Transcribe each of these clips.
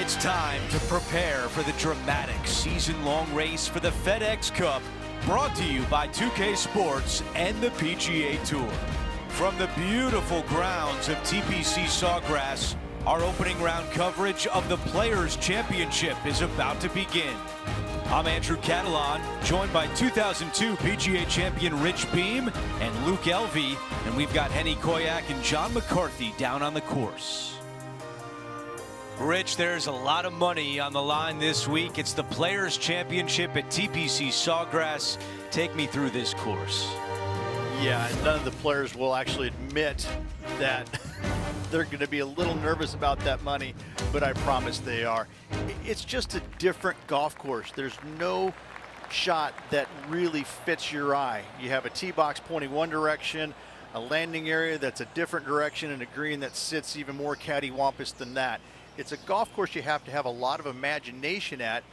It's time to prepare for the dramatic season-long race for the FedEx Cup, brought to you by 2K Sports and the PGA Tour. From the beautiful grounds of TPC Sawgrass, our opening round coverage of the Players' Championship is about to begin. I'm Andrew Catalan, joined by 2002 PGA champion Rich Beam and Luke Elvey, and we've got Henny Koyak and John McCarthy down on the course. Rich, there's a lot of money on the line this week. It's the Players' Championship at TPC Sawgrass. Take me through this course. Yeah, and none of the players will actually admit that they're going to be a little nervous about that money, but I promise they are. It's just a different golf course. There's no shot that really fits your eye. You have a tee box pointing one direction, a landing area that's a different direction, and a green that sits even more cattywampus than that. It's a golf course you have to have a lot of imagination at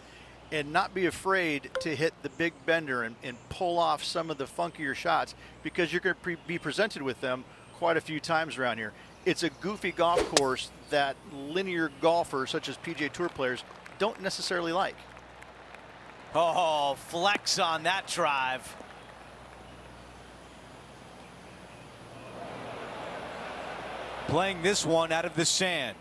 and not be afraid to hit the big bender and pull off some of the funkier shots, because you're going to be presented with them quite a few times around here. It's a goofy golf course that linear golfers such as PGA Tour players don't necessarily like. Oh, flex on that drive. Playing this one out of the sand.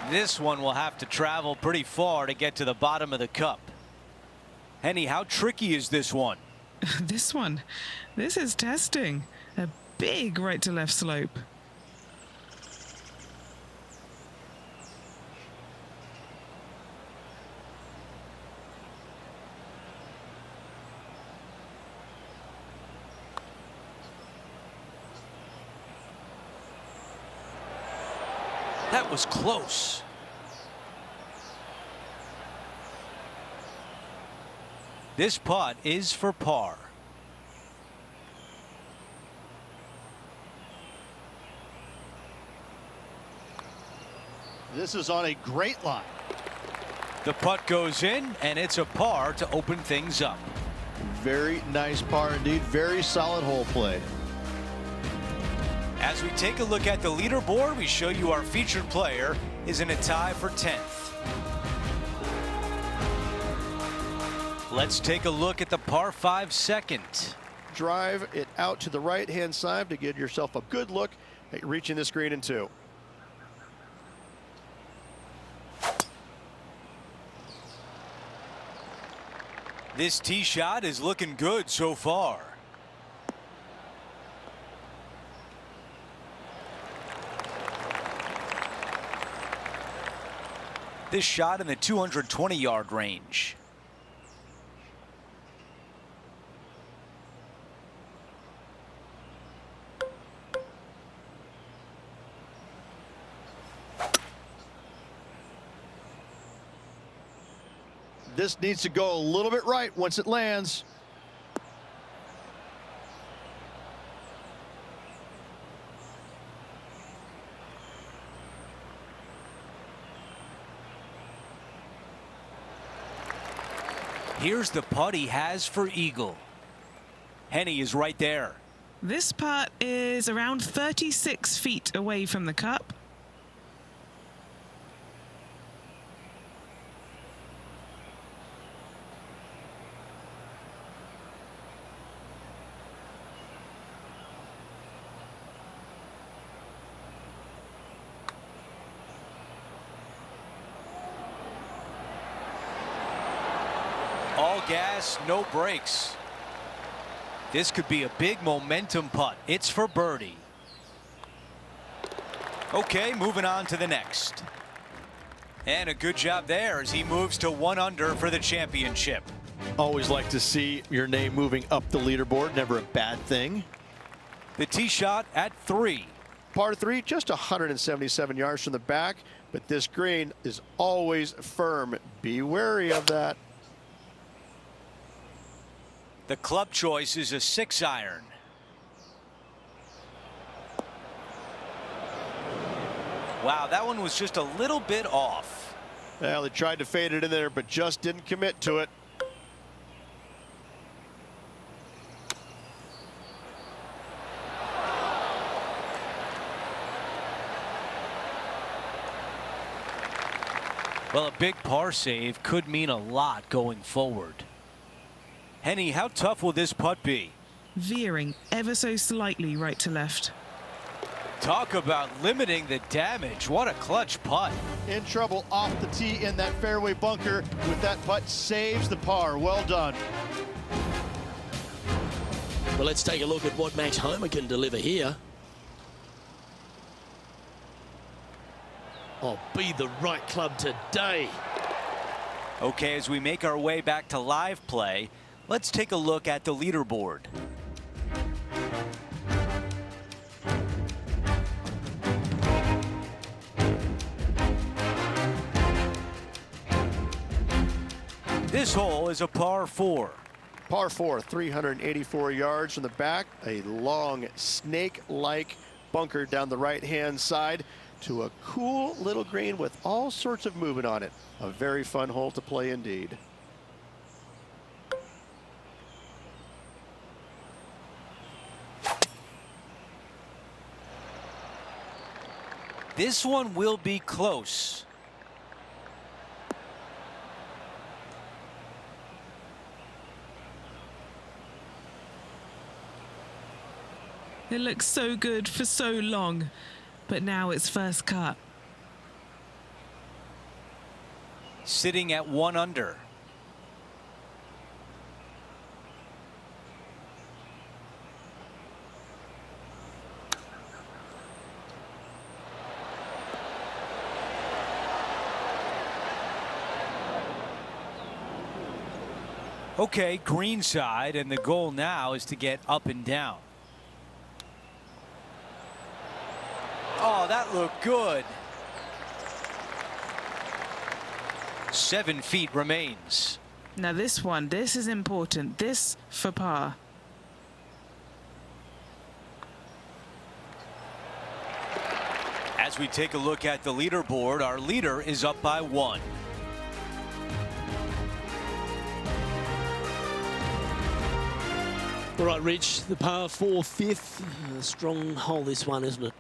This one will have to travel pretty far to get to the bottom of the cup. Henny, how tricky is this one? This is testing. A big right to left slope. That was close. This putt is for par. This is on a great line. The putt goes in, and it's a par to open things up. Very nice par indeed. Very solid hole play. As we take a look at the leaderboard, we show you our featured player is in a tie for 10th. Let's take a look at the par 5 second. Drive it out to the right-hand side to get yourself a good look at reaching this green in two. This tee shot is looking good so far. This shot in the 220-yard range. This needs to go a little bit right once it lands. Here's the putt he has for eagle. Henny is right there. This putt is around 36 feet away from the cup. All gas, no brakes. This could be a big momentum putt. It's for birdie. Okay, moving on to the next. And a good job there as he moves to 1 under for the championship. Always like to see your name moving up the leaderboard. Never a bad thing. The tee shot at 3. Par 3, just 177 yards from the back, but this green is always firm. Be wary of that. The club choice is a 6-iron. Wow, that one was just a little bit off. Well, he tried to fade it in there, but just didn't commit to it. Well, a big par save could mean a lot going forward. Henny, how tough will this putt be? Veering ever so slightly right to left. Talk about limiting the damage. What a clutch putt. In trouble off the tee in that fairway bunker with that putt, saves the par. Well done. Well, let's take a look at what Max Homa can deliver here. Oh, be the right club today. Okay, as we make our way back to live play, let's take a look at the leaderboard. This hole is a par 4. Par 4, 384 yards from the back. A long snake-like bunker down the right-hand side to a cool little green with all sorts of movement on it. A very fun hole to play indeed. This one will be close. It looks so good for so long, but now it's first cut. Sitting at 1 under. Okay, green side, and the goal now is to get up and down. Oh, that looked good. 7 feet remains. Now this is important. This for par. As we take a look at the leaderboard, our leader is up by 1. All right, Rich, the par 4 fifth. Strong hole, this one, isn't it?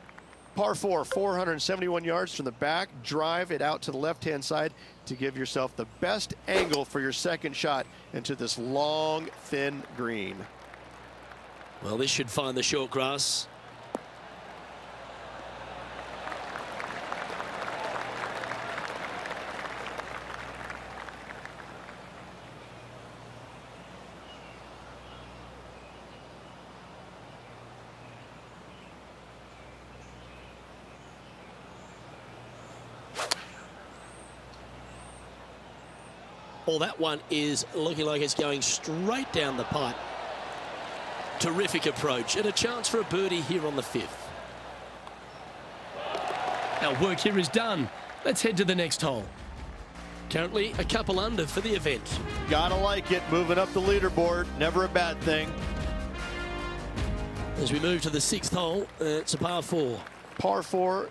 Par 4, 471 yards from the back. Drive it out to the left-hand side to give yourself the best angle for your second shot into this long, thin green. Well, this should find the short grass. Well, that one is looking like it's going straight down the pipe. Terrific approach and a chance for a birdie here on the 5th. Our work here is done. Let's head to the next hole. Currently a couple under for the event. Gotta like it, moving up the leaderboard, never a bad thing. As we move to the 6th hole, it's a par 4. Par 4,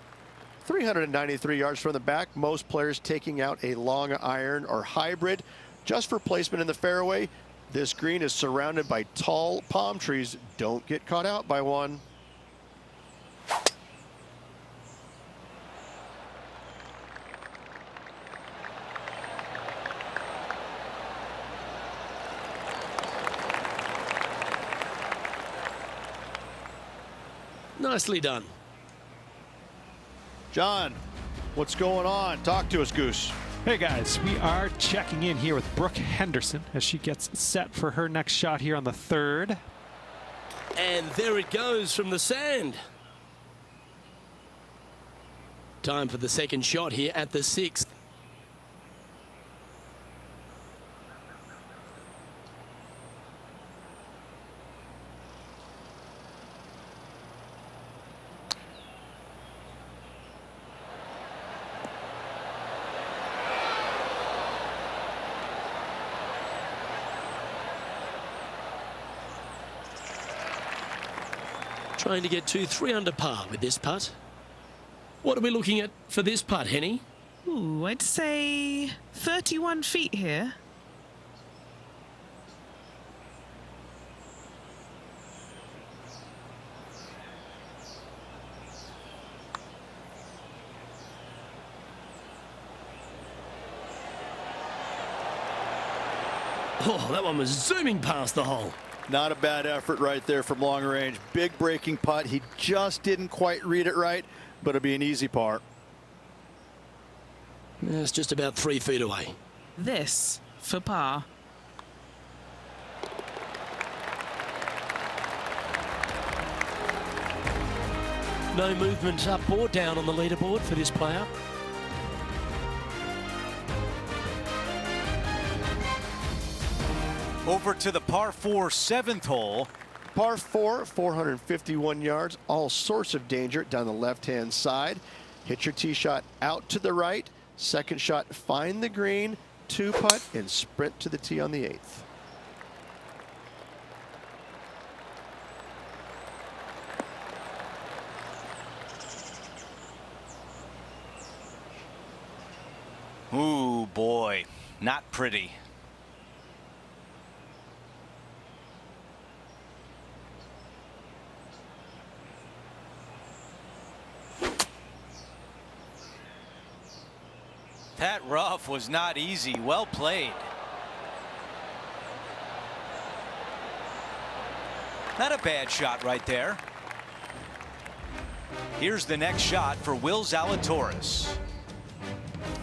393 yards from the back. Most players taking out a long iron or hybrid just for placement in the fairway. This green is surrounded by tall palm trees. Don't get caught out by one. Nicely done. John, what's going on? Talk to us, Goose. Hey guys, we are checking in here with Brooke Henderson as she gets set for her next shot here on the 3rd. And there it goes from the sand. Time for the second shot here at the 6th. Trying to get to 3 under par with this putt. What are we looking at for this putt, Henny? Ooh, I'd say 31 feet here. Oh, that one was zooming past the hole. Not a bad effort right there from long range. Big breaking putt. He just didn't quite read it right, but it'll be an easy par. It's just about 3 feet away. This for par. No movement up or down on the leaderboard for this player. Over to the par 4 7th hole. Par 4, 451 yards, all sorts of danger down the left-hand side. Hit your tee shot out to the right. Second shot, find the green, 2-putt, and sprint to the tee on the 8th. Ooh, boy, not pretty. That rough was not easy. Well played. Not a bad shot right there. Here's the next shot for Will Zalatoris.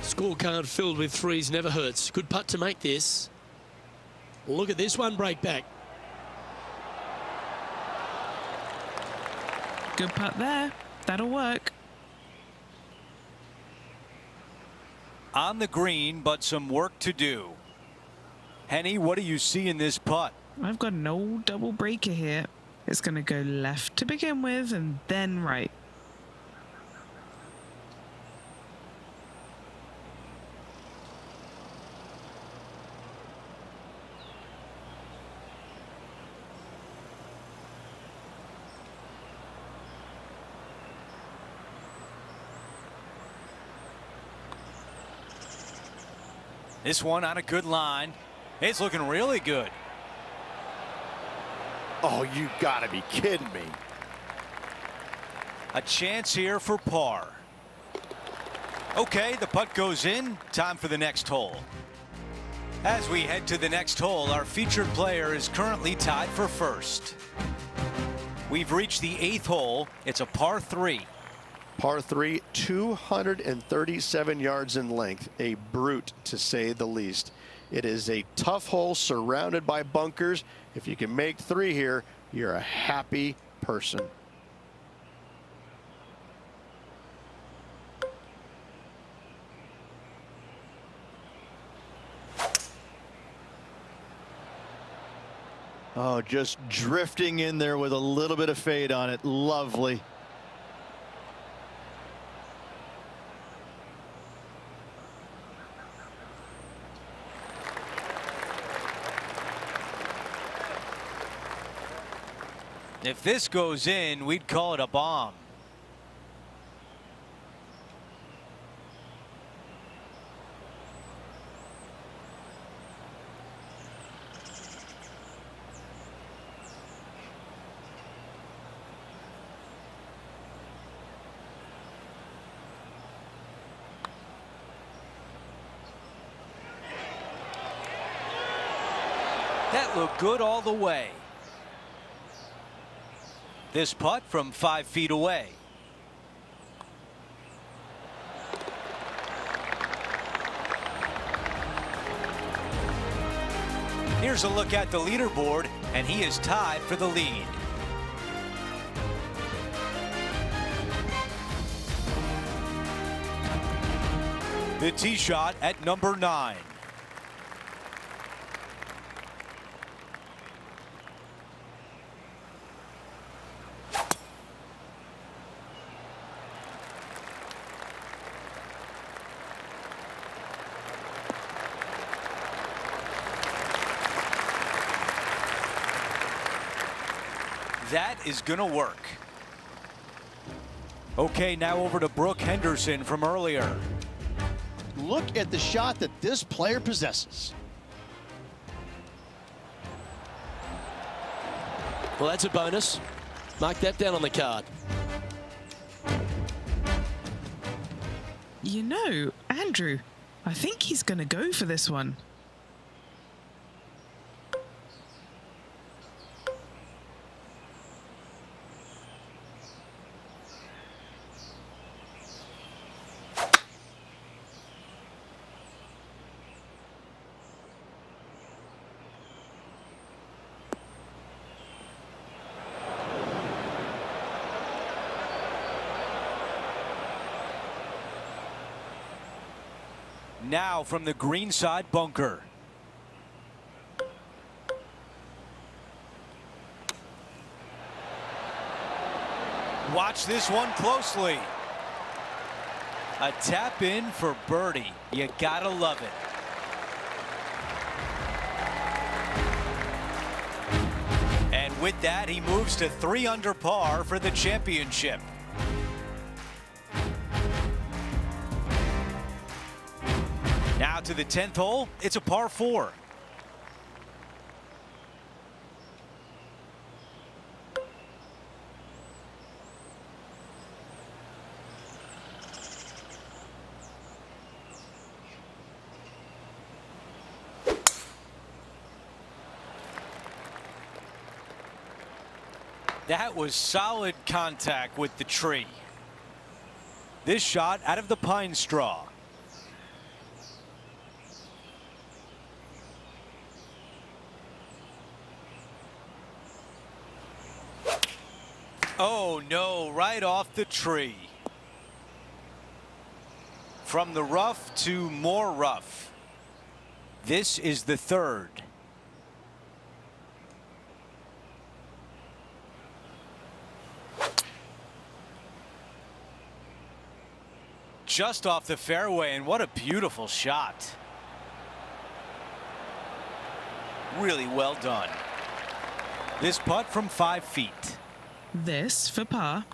Scorecard filled with threes never hurts. Good putt to make this. Look at this one break back. Good putt there. That'll work. On the green, but some work to do. Henny, what do you see in this putt? I've got an old double breaker here. It's going to go left to begin with and then right. This one on a good line. It's looking really good. Oh, you gotta be kidding me. A chance here for par. Okay, the putt goes in. Time for the next hole. As we head to the next hole, our featured player is currently tied for first. We've reached the 8th hole. It's a par 3. Par 3, 237 yards in length. A brute, to say the least. It is a tough hole surrounded by bunkers. If you can make 3 here, you're a happy person. Oh, just drifting in there with a little bit of fade on it. Lovely. If this goes in, we'd call it a bomb. That looked good all the way. This putt from 5 feet away. Here's a look at the leaderboard, and he is tied for the lead. The tee shot at number 9. That is going to work. Okay, now over to Brooke Henderson from earlier. Look at the shot that this player possesses. Well, that's a bonus. Mark that down on the card. You know, Andrew, I think he's going to go for this one. Now from the greenside bunker. Watch this one closely. A tap in for birdie. You gotta love it. And with that, he moves to 3 under par for the championship. Now to the 10th hole, it's a par 4. That was solid contact with the tree. This shot out of the pine straw. Oh no, right off the tree. From the rough to more rough. This is the 3rd. Just off the fairway, and what a beautiful shot. Really well done. This putt from 5 feet. This for par.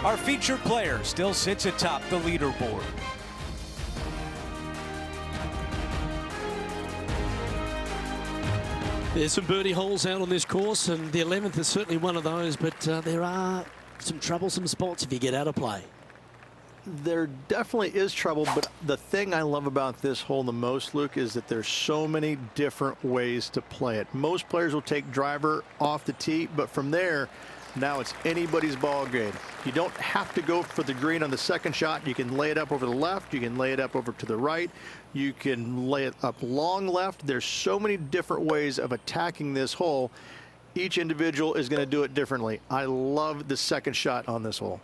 Our featured player still sits atop the leaderboard. There's some birdie holes out on this course, and the 11th is certainly one of those, but there are some troublesome spots if you get out of play. There definitely is trouble, but the thing I love about this hole the most, Luke, is that there's so many different ways to play it. Most players will take driver off the tee, but from there, now it's anybody's ball game. You don't have to go for the green on the second shot. You can lay it up over the left. You can lay it up over to the right. You can lay it up long left. There's so many different ways of attacking this hole. Each individual is going to do it differently. I love the second shot on this hole.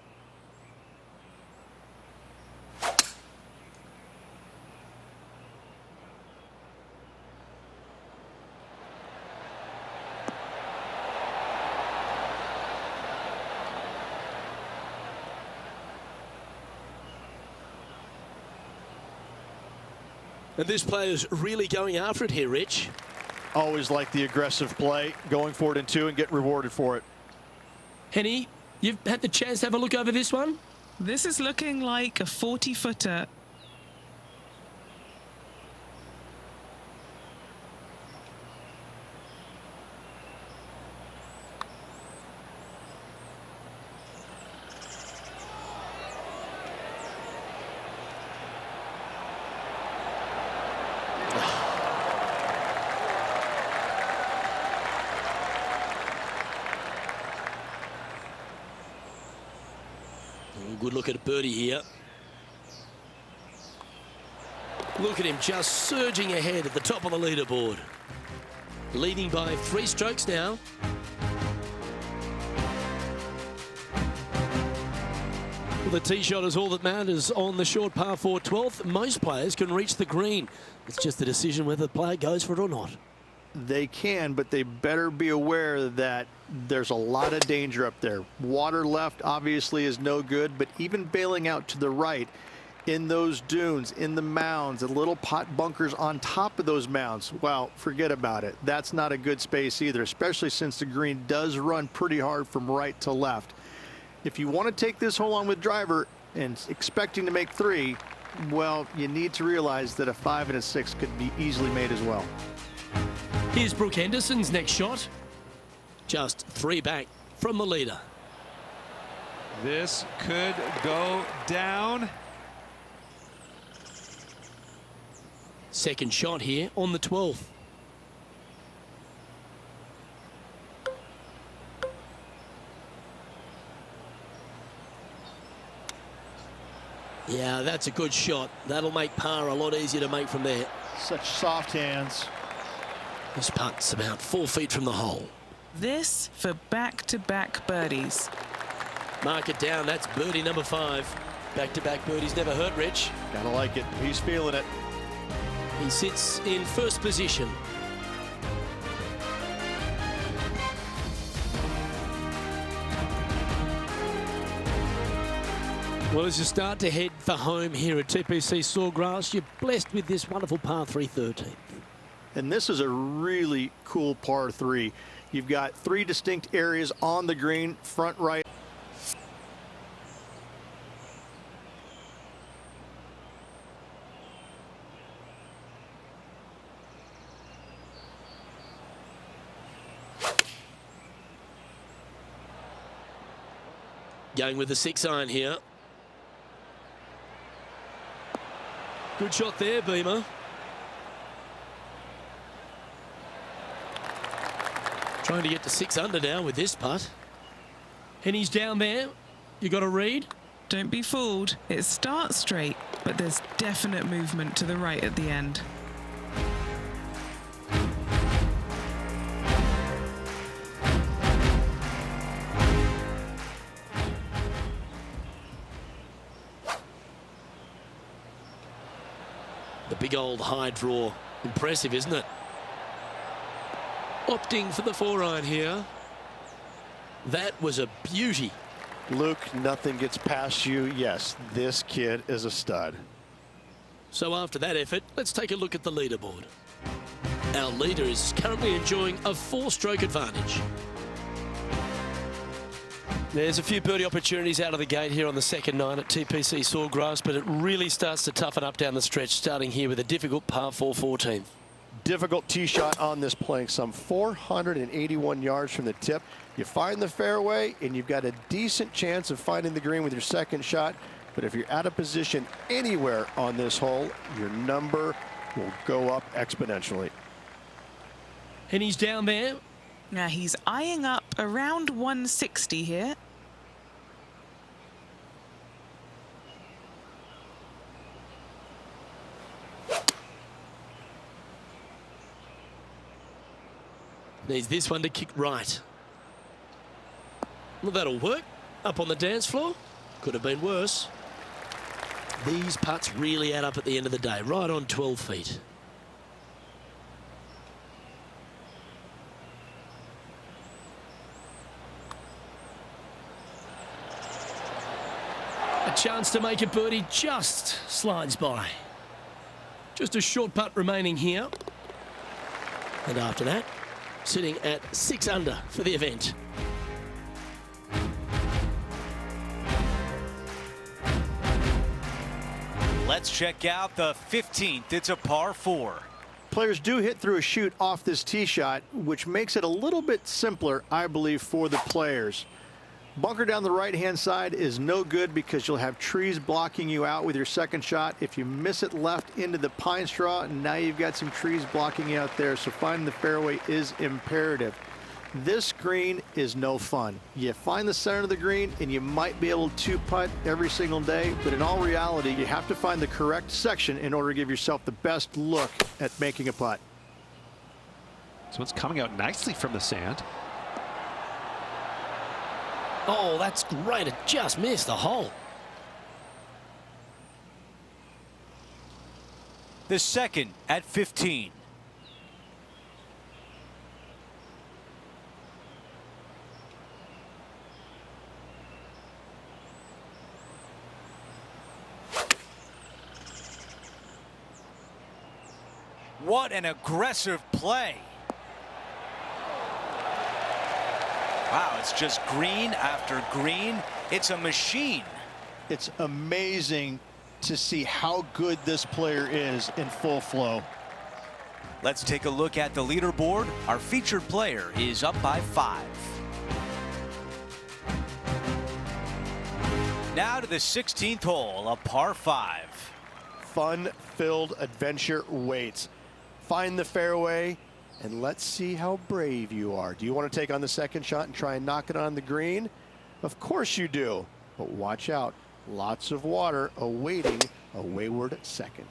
And this player's really going after it here, Rich. Always like the aggressive play, going for it in 2 and get rewarded for it. Henny, you've had the chance to have a look over this one? This is looking like a 40-footer. Good look at a birdie here. Look at him just surging ahead at the top of the leaderboard. Leading by 3 strokes now. Well, the tee shot is all that matters on the short par 4 12th. Most players can reach the green. It's just a decision whether the player goes for it or not. They can, but they better be aware that there's a lot of danger up there. Water left obviously is no good, but even bailing out to the right, in those dunes, in the mounds, the little pot bunkers on top of those mounds, well, forget about it. That's not a good space either, especially since the green does run pretty hard from right to left. If you want to take this hole on with driver and expecting to make 3, well, you need to realize that a 5 and a 6 could be easily made as well. Here's Brooke Henderson's next shot. Just 3 back from the leader. This could go down. Second shot here on the 12th. Yeah, that's a good shot. That'll make par a lot easier to make from there. Such soft hands. This putt's about 4 feet from the hole. This for back-to-back birdies. Mark it down. That's birdie number 5. Back-to-back birdies never hurt, Rich. Gotta like it. He's feeling it. He sits in first position. Well, as you start to head for home here at TPC Sawgrass, you're blessed with this wonderful par 3 13th. And this is a really cool par 3. You've got 3 distinct areas on the green, front right. Going with the 6-iron here. Good shot there, Beamer. Trying to get to 6 under now with this putt. And he's down there. You got to read. Don't be fooled. It starts straight, but there's definite movement to the right at the end. The big old high draw. Impressive, isn't it? Opting for the 4-iron here. That was a beauty. Luke, nothing gets past you. Yes, this kid is a stud. So after that effort, let's take a look at the leaderboard. Our leader is currently enjoying a 4-stroke advantage. There's a few birdie opportunities out of the gate here on the second 9 at TPC Sawgrass, but it really starts to toughen up down the stretch, starting here with a difficult par 4 14th. Difficult tee shot on this playing some 481 yards from the tip. You find the fairway and you've got a decent chance of finding the green with your second shot, but if you're out of position anywhere on this hole, your number will go up exponentially. And he's down there. Now he's eyeing up around 160 here. Needs this one to kick right. Well, that'll work. Up on the dance floor. Could have been worse. These putts really add up at the end of the day. Right on 12 feet. A chance to make a birdie just slides by. Just a short putt remaining here. And after that, sitting at 6 under for the event. Let's check out the 15th. It's a par 4. Players do hit through a chute off this tee shot, which makes it a little bit simpler, I believe, for the players. Bunker down the right-hand side is no good because you'll have trees blocking you out with your second shot. If you miss it left into the pine straw, now you've got some trees blocking you out there, so finding the fairway is imperative. This green is no fun. You find the center of the green and you might be able to putt every single day, but in all reality, you have to find the correct section in order to give yourself the best look at making a putt. So it's coming out nicely from the sand. Oh, that's great. It just missed the hole. The second at 15. What an aggressive play. Wow, it's just green after green. It's a machine. It's amazing to see how good this player is in full flow. Let's take a look at the leaderboard. Our featured player is up by 5. Now to the 16th hole, a par 5. Fun-filled adventure waits. Find the fairway, and let's see how brave you are. Do you want to take on the second shot and try and knock it on the green? Of course you do, but watch out. Lots of water awaiting a wayward second.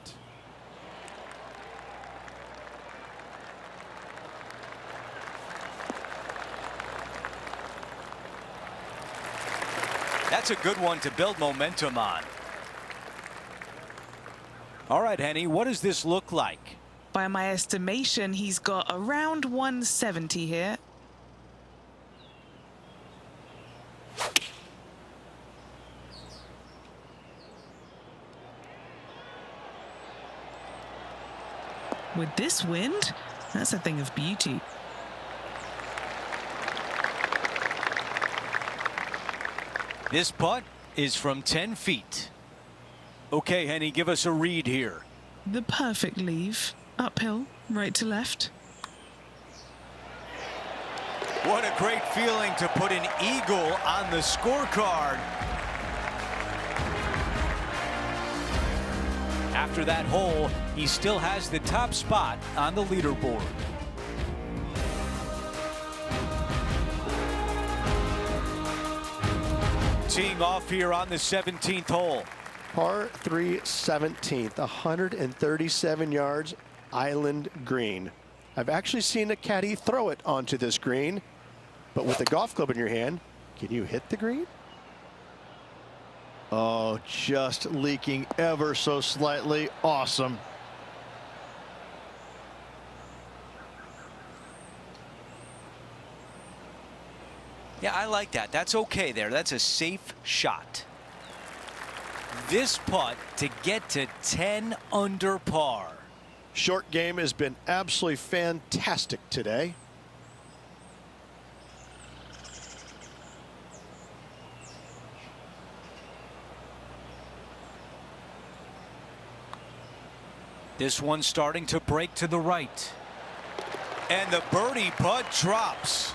That's a good one to build momentum on. All right, Henny, what does this look like? By my estimation, he's got around 170 here. With this wind, that's a thing of beauty. This putt is from 10 feet. Okay, Henny, give us a read here. The perfect leave. Uphill, right to left. What a great feeling to put an eagle on the scorecard. After that hole, he still has the top spot on the leaderboard. Teeing off here on the 17th hole. Par 3 17th, 137 yards, island green. I've actually seen a caddy throw it onto this green, but with a golf club in your hand, can you hit the green? Oh, just leaking ever so slightly. Awesome. Yeah, I like that. That's okay there. That's a safe shot. This putt to get to 10 under par. Short game has been absolutely fantastic today. This one starting to break to the right. And the birdie putt drops.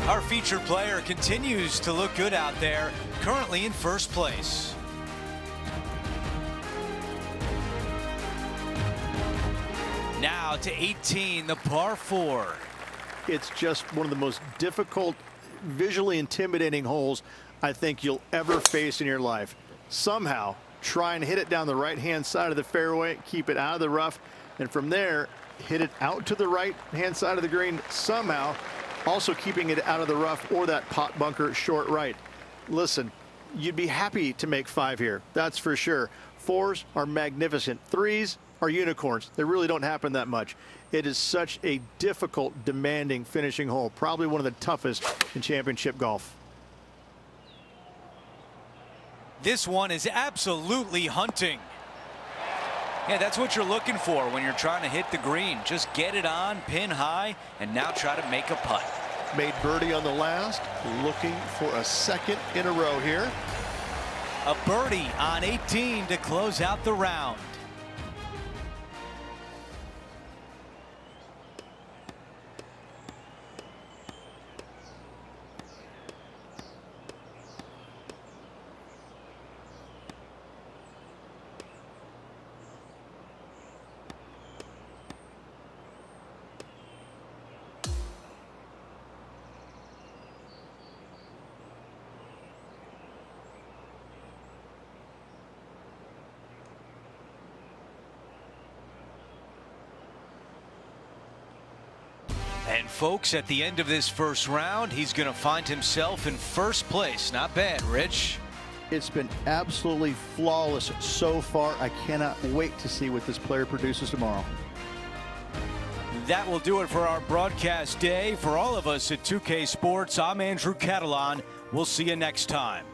Our featured player continues to look good out there, currently in first place. Now to 18, the par 4. It's just one of the most difficult, visually intimidating holes I think you'll ever face in your life. Somehow, try and hit it down the right-hand side of the fairway, keep it out of the rough, and from there, hit it out to the right-hand side of the green somehow, also keeping it out of the rough or that pot bunker short right. Listen, you'd be happy to make 5 here, that's for sure. 4s are magnificent. 3s are unicorns. They really don't happen that much. It is such a difficult, demanding finishing hole, probably one of the toughest in championship golf. This one is absolutely hunting. Yeah, that's what you're looking for when you're trying to hit the green. Just get it on, pin high, and now try to make a putt. Made birdie on the last, looking for a second in a row here. A birdie on 18 to close out the round. And folks, at the end of this first round, he's going to find himself in first place. Not bad, Rich. It's been absolutely flawless so far. I cannot wait to see what this player produces tomorrow. That will do it for our broadcast day. For all of us at 2K Sports, I'm Andrew Catalan. We'll see you next time.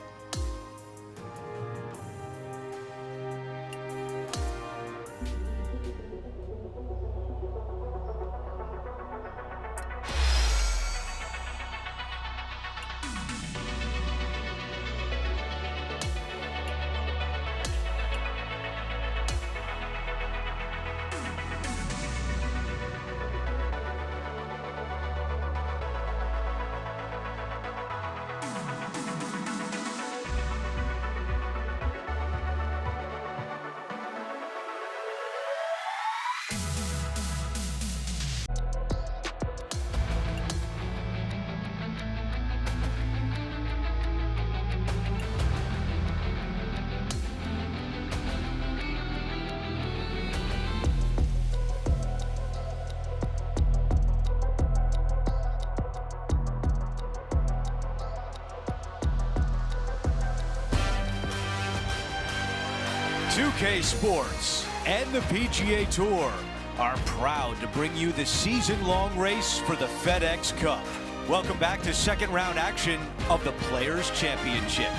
2K Sports and the PGA Tour are proud to bring you the season-long race for the FedEx Cup. Welcome back to second round action of the Players' Championship.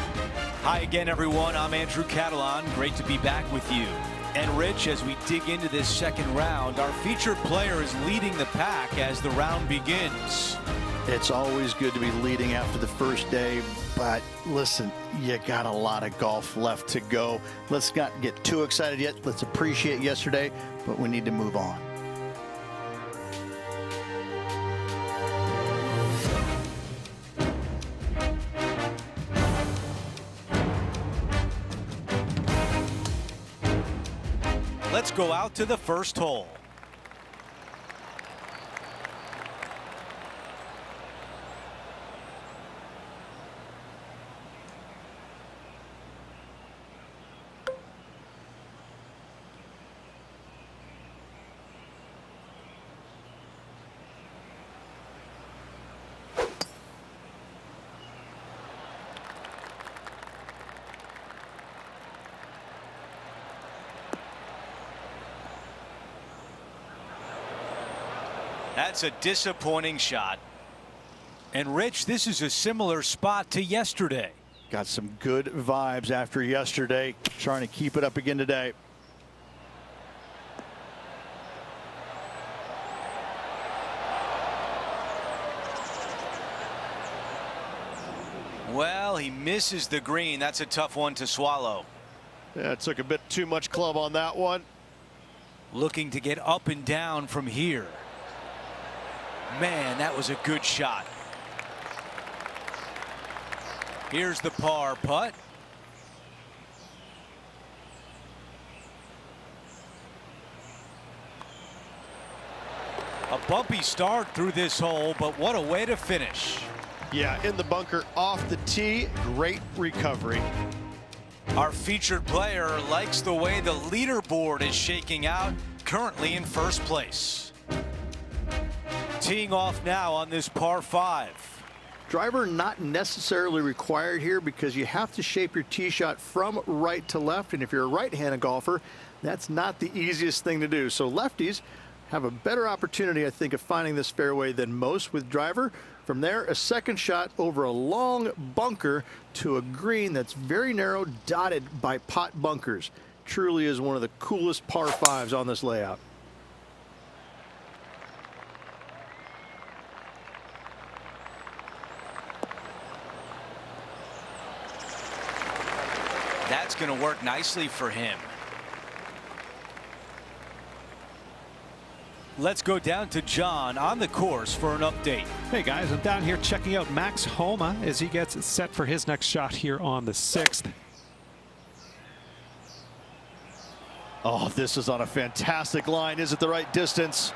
Hi again, everyone. I'm Andrew Catalan. Great to be back with you. And Rich, as we dig into this second round, our featured player is leading the pack as the round begins. It's always good to be leading after the first day, but listen, you got a lot of golf left to go. Let's not get too excited yet. Let's appreciate yesterday, but we need to move on. Let's go out to the first hole. That's a disappointing shot. And Rich, this is a similar spot to yesterday. Got some good vibes after yesterday. Trying to keep it up again today. Well, he misses the green. That's a tough one to swallow. Yeah, it took a bit too much club on that one. Looking to get up and down from here. Man, that was a good shot. Here's the par putt. A bumpy start through this hole, but what a way to finish. Yeah, in the bunker off the tee. Great recovery. Our featured player likes the way the leaderboard is shaking out, currently in first place. Teeing off now on this par 5. Driver not necessarily required here because you have to shape your tee shot from right to left, and if you're a right-handed golfer, that's not the easiest thing to do. So lefties have a better opportunity, I think, of finding this fairway than most with driver. From there, a second shot over a long bunker to a green that's very narrow, dotted by pot bunkers. Truly is one of the coolest par 5s on this layout. That's going to work nicely for him. Let's go down to John on the course for an update. Hey guys, I'm down here checking out Max Homa as he gets set for his next shot here on the 6th. Oh, this is on a fantastic line. Is it the right distance?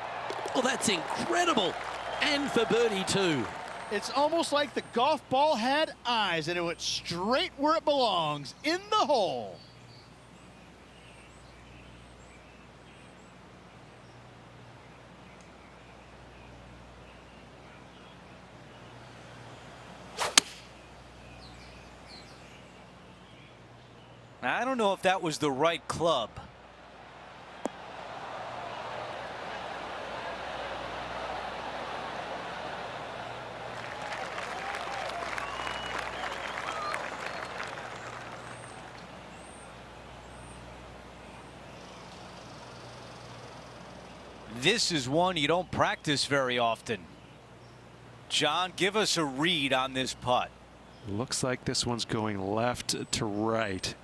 Oh, that's incredible. And for birdie too. It's almost like the golf ball had eyes and it went straight where it belongs, in the hole. I don't know if that was the right club. This is one you don't practice very often. John, give us a read on this putt. Looks like this one's going left to right.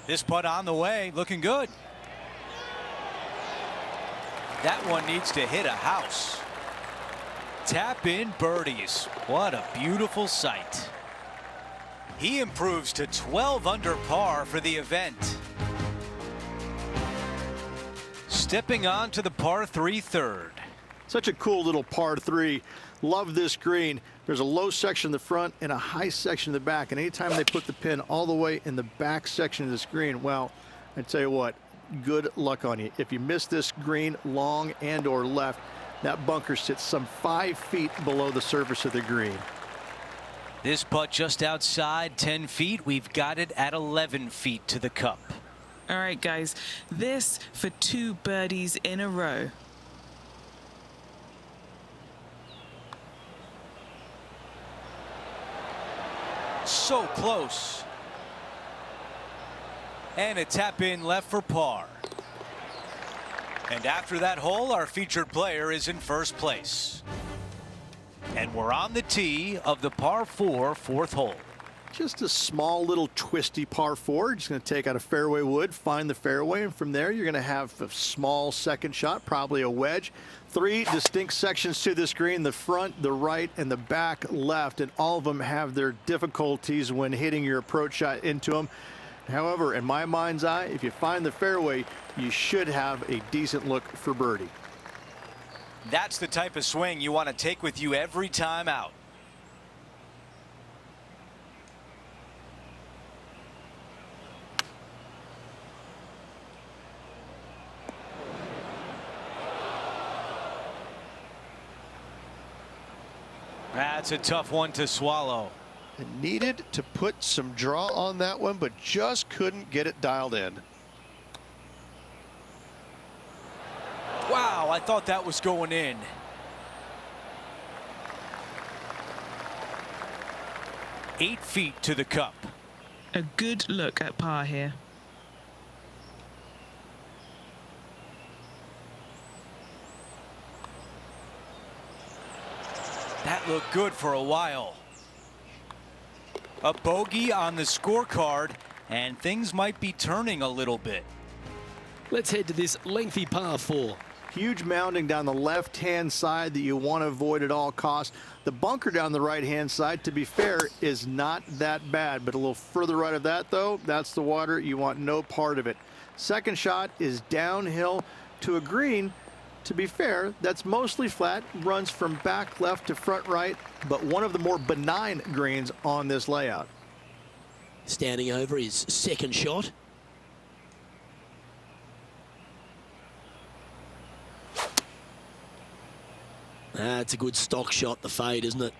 This putt on the way, looking good. That one needs to hit a house. Tap in birdies. What a beautiful sight. He improves to 12 under par for the event. Stepping on to the par 3 third. Such a cool little par 3. Love this green. There's a low section in the front and a high section in the back. And anytime they put the pin all the way in the back section of this green, well, I tell you what, good luck on you. If you miss this green long and or left, that bunker sits some 5 feet below the surface of the green. This putt just outside 10 feet. We've got it at 11 feet to the cup. All right, guys, this for 2 birdies in a row. So close. And a tap in left for par. And after that hole, our featured player is in first place. And we're on the tee of the par 4 4th hole. Just a small little twisty par 4. Just going to take out a fairway wood, find the fairway, and from there you're going to have a small second shot, probably a wedge. 3 distinct sections to this green, the front, the right, and the back left, and all of them have their difficulties when hitting your approach shot into them. However, in my mind's eye, if you find the fairway, you should have a decent look for birdie. That's the type of swing you want to take with you every time out. That's a tough one to swallow. And needed to put some draw on that one, but just couldn't get it dialed in. Wow, I thought that was going in. Eight feet to the cup. A good look at par here. That looked good for a while. A bogey on the scorecard, and things might be turning a little bit. Let's head to this lengthy par 4. Huge mounding down the left-hand side that you want to avoid at all costs. The bunker down the right-hand side, to be fair, is not that bad, but a little further right of that, though, that's the water. You want no part of it. Second shot is downhill to a green. To be fair, that's mostly flat, runs from back left to front right, but one of the more benign greens on this layout. Standing over his second shot. That's a good stock shot, the fade, isn't it?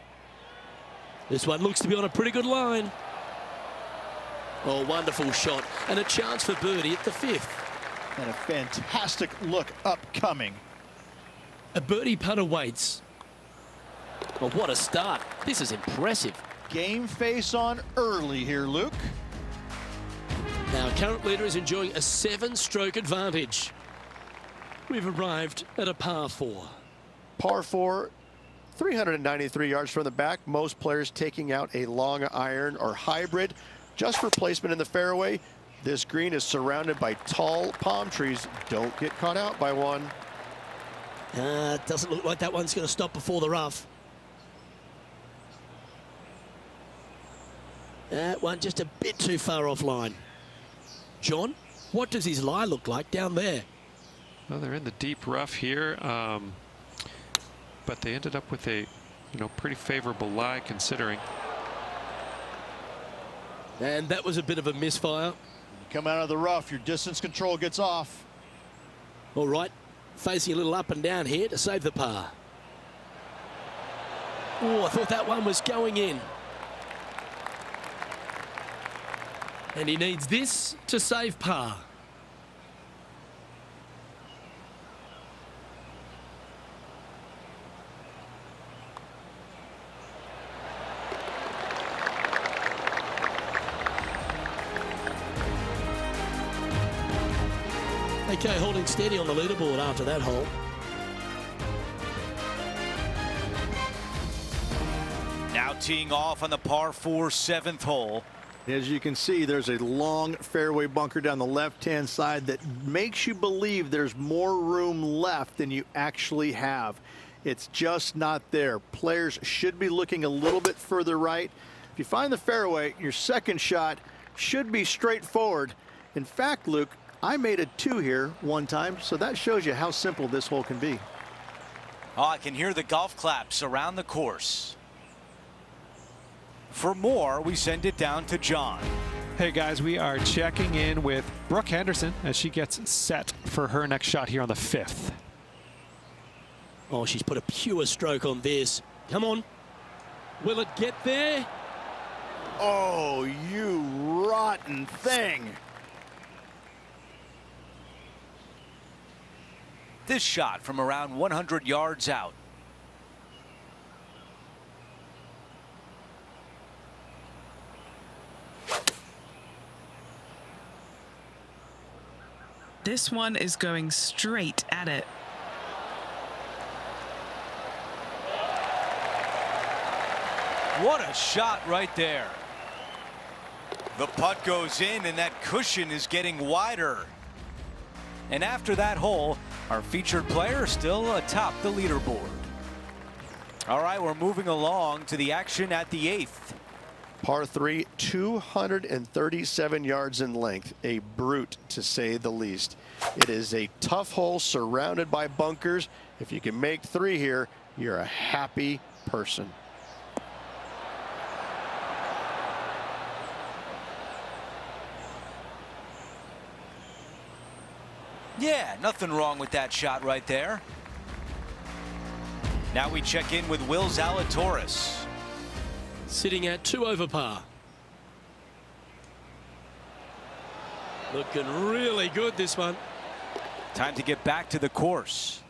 This one looks to be on a pretty good line. Oh, wonderful shot. And a chance for birdie at the 5th. And a fantastic look upcoming. A birdie putt awaits. Oh, what a start. This is impressive. Game face on early here, Luke. Our current leader is enjoying a 7-stroke advantage. We've arrived at a par 4. Par 4, 393 yards from the back. Most players taking out a long iron or hybrid just for placement in the fairway. This green is surrounded by tall palm trees. Don't get caught out by one. It doesn't look like that one's going to stop before the rough. That one just a bit too far offline. John, what does his lie look like down there? Well, they're in the deep rough here, but they ended up with a, pretty favorable lie considering. And that was a bit of a misfire. Come out of the rough, your distance control gets off. All right, facing a little up and down here to save the par. Oh, I thought that one was going in. And he needs this to save par. Okay, holding steady on the leaderboard after that hole. Now teeing off on the par 4 7th hole. As you can see, there's a long fairway bunker down the left-hand side that makes you believe there's more room left than you actually have. It's just not there. Players should be looking a little bit further right. If you find the fairway, your second shot should be straightforward. In fact, Luke, I made a 2 here one time, so that shows you how simple this hole can be. Oh, I can hear the golf claps around the course. For more, we send it down to John. Hey guys, we are checking in with Brooke Henderson as she gets set for her next shot here on the 5th. Oh, she's put a pure stroke on this. Come on. Will it get there? Oh, you rotten thing. This shot from around 100 yards out. This one is going straight at it. What a shot right there. The putt goes in and that cushion is getting wider. And after that hole, our featured player still atop the leaderboard. All right, we're moving along to the action at the 8th. Par 3, 237 yards in length, a brute to say the least. It is a tough hole surrounded by bunkers. If you can make 3 here, you're a happy person. Yeah, nothing wrong with that shot right there. Now we check in with Will Zalatoris. Sitting at 2 over par. Looking really good, this one. Time to get back to the course.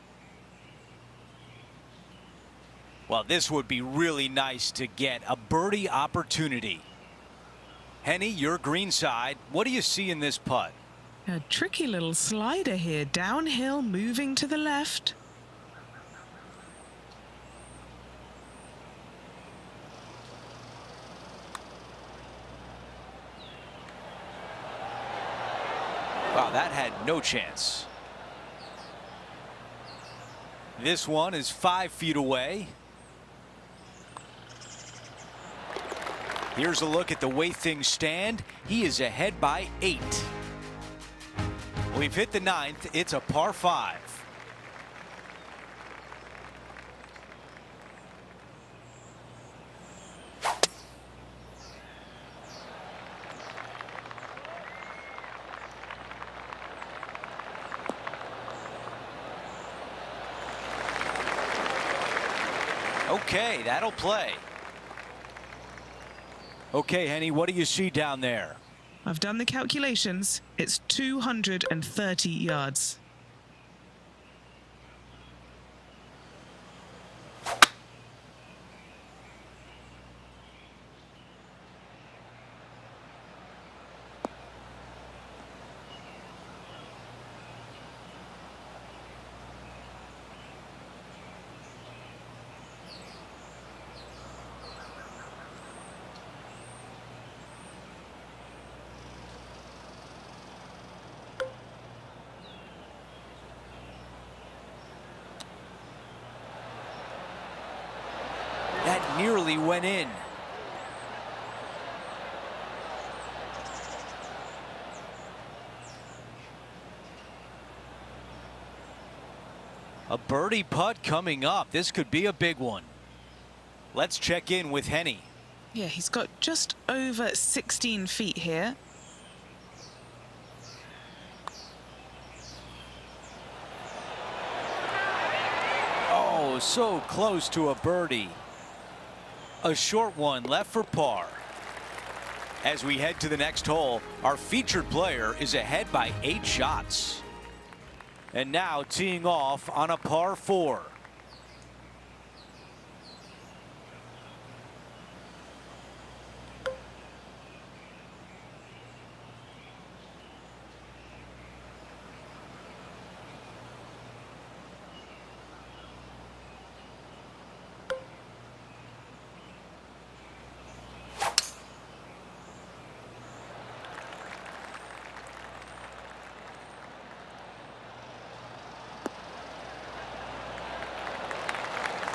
Well, this would be really nice to get a birdie opportunity. Henny, your green side. What do you see in this putt? A tricky little slider here, downhill, moving to the left. Wow, that had no chance. This one is 5 feet away. Here's a look at the way things stand. He is ahead by 8. We've hit the 9th. It's a par 5. Okay, that'll play. Okay, Henny, what do you see down there? I've done the calculations. It's 230 yards. That nearly went in. A birdie putt coming up. This could be a big one. Let's check in with Henny. Yeah, he's got just over 16 feet here. Oh, so close to a birdie. A short one left for par. As we head to the next hole, our featured player is ahead by 8 shots. And now teeing off on a par 4.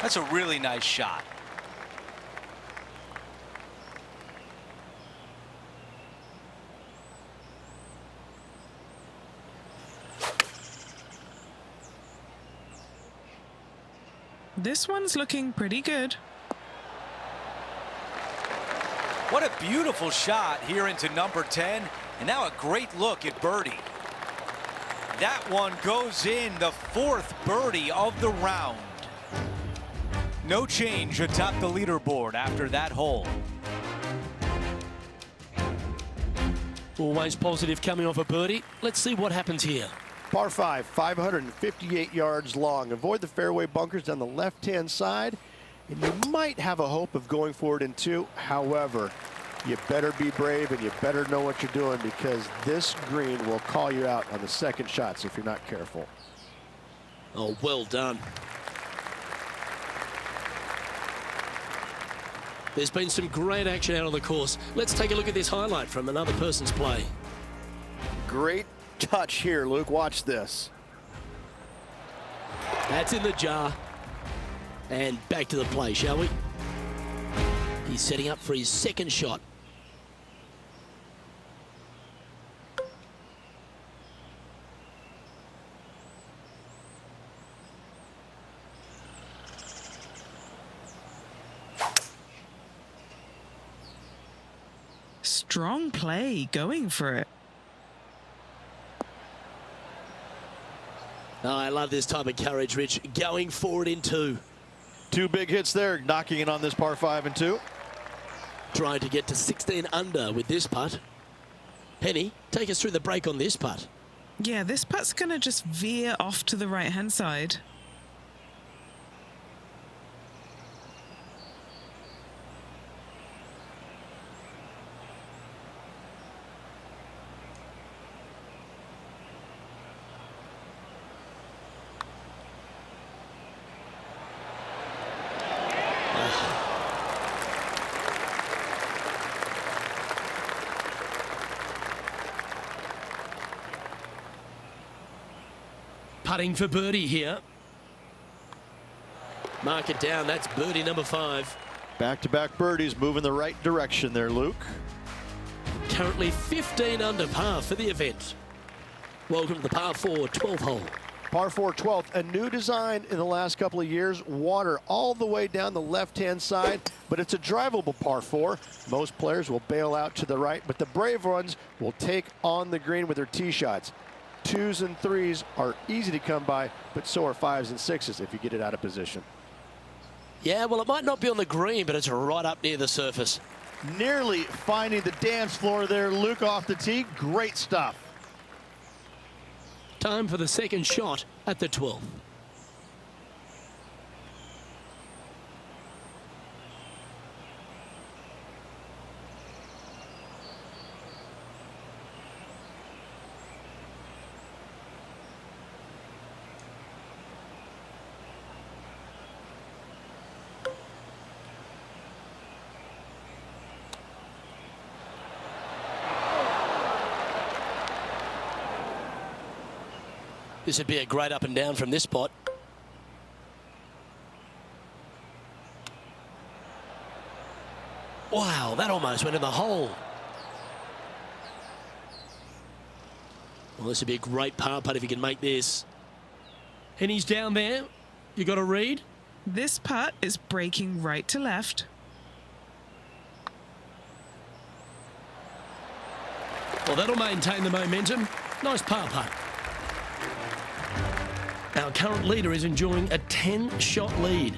That's a really nice shot. This one's looking pretty good. What a beautiful shot here into number 10. And now a great look at birdie. That one goes in, the 4th birdie of the round. No change atop the leaderboard after that hole. Always positive coming off a birdie. Let's see what happens here. Par 5, 558 yards long. Avoid the fairway bunkers down the left-hand side, and you might have a hope of going forward in 2. However, you better be brave and you better know what you're doing, because this green will call you out on the second shots if you're not careful. Oh, well done. There's been some great action out on the course. Let's take a look at this highlight from another person's play. Great touch here, Luke. Watch this. That's in the jar. And back to the play, shall we? He's setting up for his second shot. Strong play, going for it. Oh, I love this type of courage, Rich. Going forward in 2. 2 big hits there, knocking it on this par 5 and 2. Trying to get to 16 under with this putt. Penny, take us through the break on this putt. Yeah, this putt's going to just veer off to the right-hand side. Putting for birdie here. Mark it down. That's birdie number 5. Back-to-back birdies, moving the right direction there, Luke. Currently 15 under par for the event. Welcome to the par 4 12th hole. Par 4 12th, a new design in the last couple of years. Water all the way down the left-hand side, but it's a drivable par 4. Most players will bail out to the right, but the brave ones will take on the green with their tee shots. 2s and 3s are easy to come by, but so are 5s and 6s if you get it out of position. Yeah, well, it might not be on the green, but it's right up near the surface. Nearly finding the dance floor there, Luke, off the tee. Great stuff. Time for the second shot at the 12th. This would be a great up and down from this spot. Wow, that almost went in the hole. Well, this would be a great par putt if he can make this. And he's down there. You got a read? This putt is breaking right to left. Well, that'll maintain the momentum. Nice par putt. Our current leader is enjoying a 10-shot lead.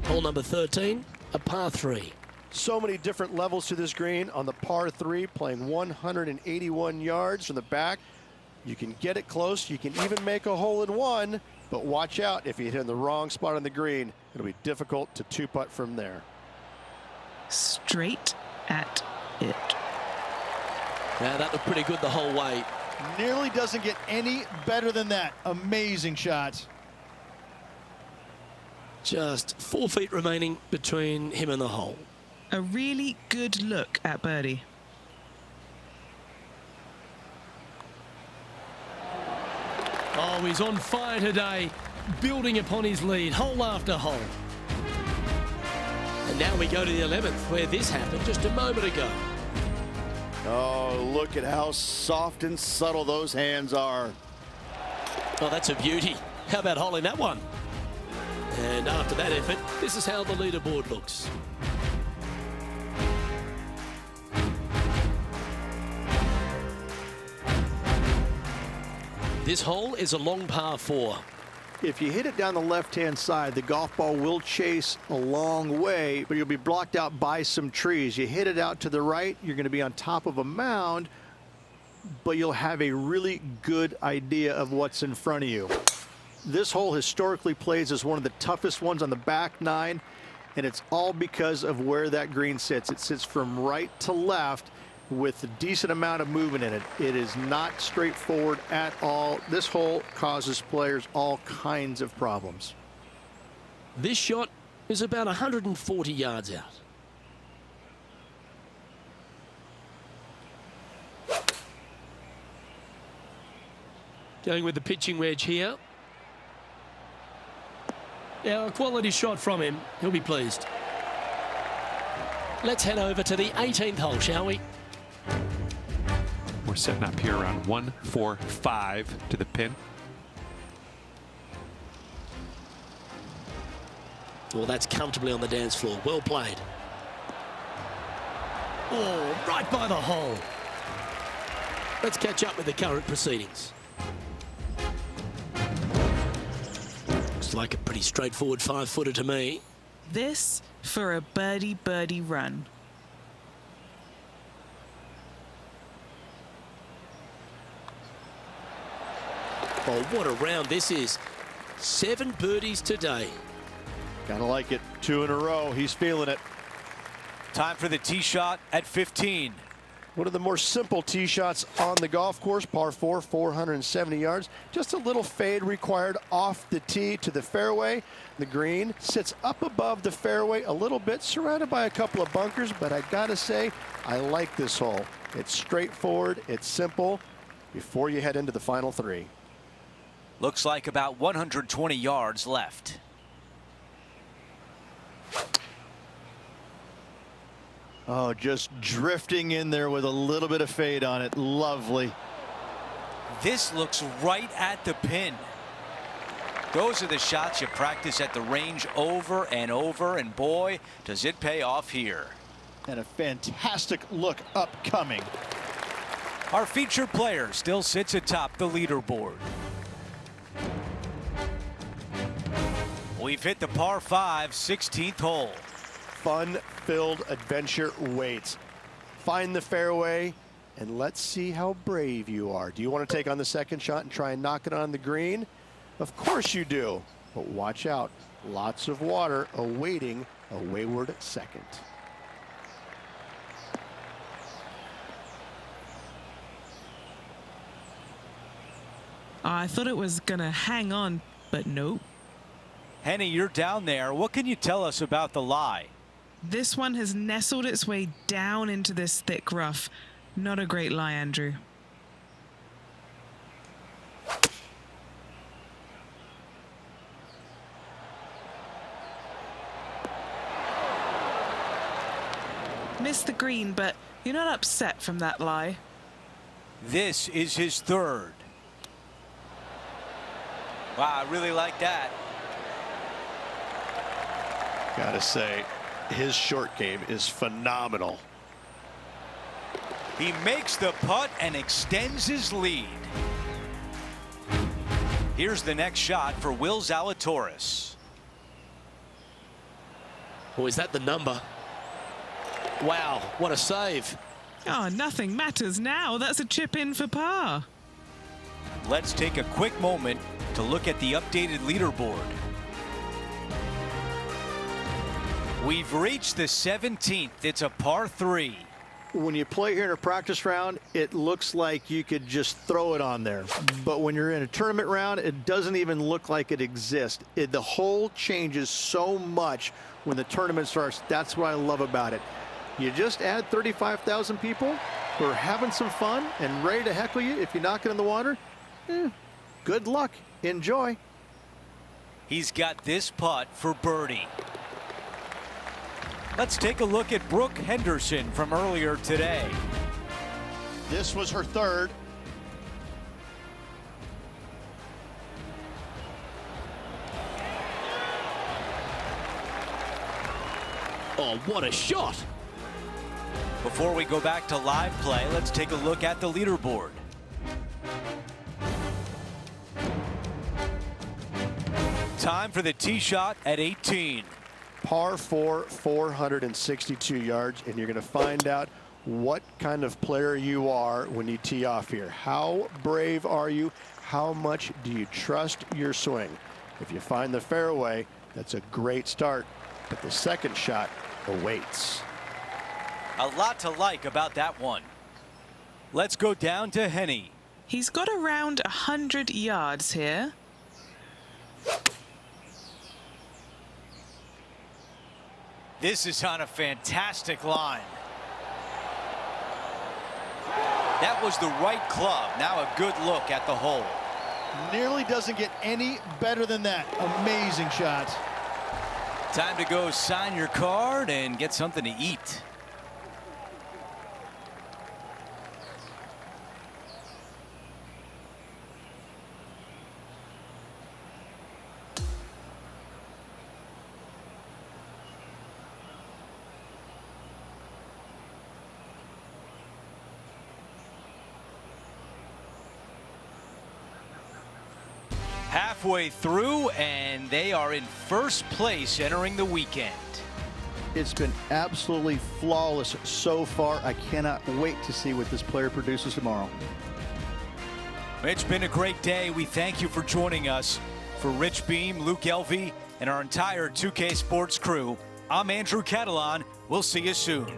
Hole number 13, a par 3. So many different levels to this green. On the par 3, playing 181 yards from the back. You can get it close. You can even make a hole-in-one, but watch out if you hit in the wrong spot on the green. It'll be difficult to 2-putt from there. Straight at it. Now that looked pretty good the whole way. Nearly doesn't get any better than that. Amazing shot. Just 4 feet remaining between him and the hole. A really good look at birdie. Oh, he's on fire today, building upon his lead, hole after hole. And now we go to the 11th, where this happened just a moment ago. Oh, look at how soft and subtle those hands are. Oh, that's a beauty. How about holding that one? And after that effort, This is how the leaderboard looks. This hole is a long par 4. If you hit it down the left-hand side, the golf ball will chase a long way, but you'll be blocked out by some trees. You hit it out to the right, you're going to be on top of a mound, but you'll have a really good idea of what's in front of you. This hole historically plays as one of the toughest ones on the back nine, and it's all because of where that green sits. It sits from right to left with a decent amount of movement in it. It is not straightforward at all. This hole causes players all kinds of problems. This shot is about 140 yards out. Going with the pitching wedge here. Yeah, a quality shot from him. He'll be pleased. Let's head over to the 18th hole, shall we? We're setting up here around 145 to the pin. Well, that's comfortably on the dance floor. Well played. Oh, right by the hole. Let's catch up with the current proceedings. Looks like a pretty straightforward 5-footer to me. This for a birdie run. Oh, what a round this is. 7 birdies today. Gotta like it. 2 in a row. He's feeling it. Time for the tee shot at 15. One of the more simple tee shots on the golf course, par 4, 470 yards. Just a little fade required off the tee to the fairway. The green sits up above the fairway a little bit, surrounded by a couple of bunkers, but I gotta say, I like this hole. It's straightforward, it's simple, before you head into the final 3. Looks like about 120 yards left. Oh, just drifting in there with a little bit of fade on it. Lovely. This looks right at the pin. Those are the shots you practice at the range over and over, and boy, does it pay off here. And a fantastic look upcoming. Our featured player still sits atop the leaderboard. We've hit the par 5 16th hole. Fun-filled adventure waits. Find the fairway, and let's see how brave you are. Do you want to take on the second shot and try and knock it on the green? Of course you do, but watch out. Lots of water awaiting a wayward second. I thought it was gonna hang on, but nope. Henny, you're down there. What can you tell us about the lie? This one has nestled its way down into this thick rough. Not a great lie, Andrew. Missed the green, but you're not upset from that lie. This is his 3rd. Wow, I really like that. Gotta say, his short game is phenomenal. He makes the putt and extends his lead. Here's the next shot for Will Zalatoris. Or is that the number? Wow, what a save. Oh, nothing matters now. That's a chip in for par. Let's take a quick moment to look at the updated leaderboard. We've reached the 17th. It's a par 3. When you play here in a practice round, it looks like you could just throw it on there. But when you're in a tournament round, it doesn't even look like it exists. The hole changes so much when the tournament starts. That's what I love about it. You just add 35,000 people who are having some fun and ready to heckle you if you knock it in the water. Good luck. Enjoy. He's got this putt for birdie. Let's take a look at Brooke Henderson from earlier today. This was her 3rd. Oh, what a shot! Before we go back to live play, let's take a look at the leaderboard. Time for the tee shot at 18. Par 4, 462 yards, and you're going to find out what kind of player you are when you tee off here. How brave are you? How much do you trust your swing? If you find the fairway, that's a great start, but the second shot awaits. A lot to like about that one. Let's go down to Henny. He's got around 100 yards here. This is on a fantastic line. That was the right club. Now a good look at the hole. Nearly doesn't get any better than that. Amazing shot. Time to go sign your card and get something to eat. Halfway through, and they are in first place entering the weekend. It's been absolutely flawless so far. I cannot wait to see what this player produces tomorrow. It's been a great day. We thank you for joining us. For Rich Beam, Luke Elvey, and our entire 2K Sports crew, I'm Andrew Catalan. We'll see you soon.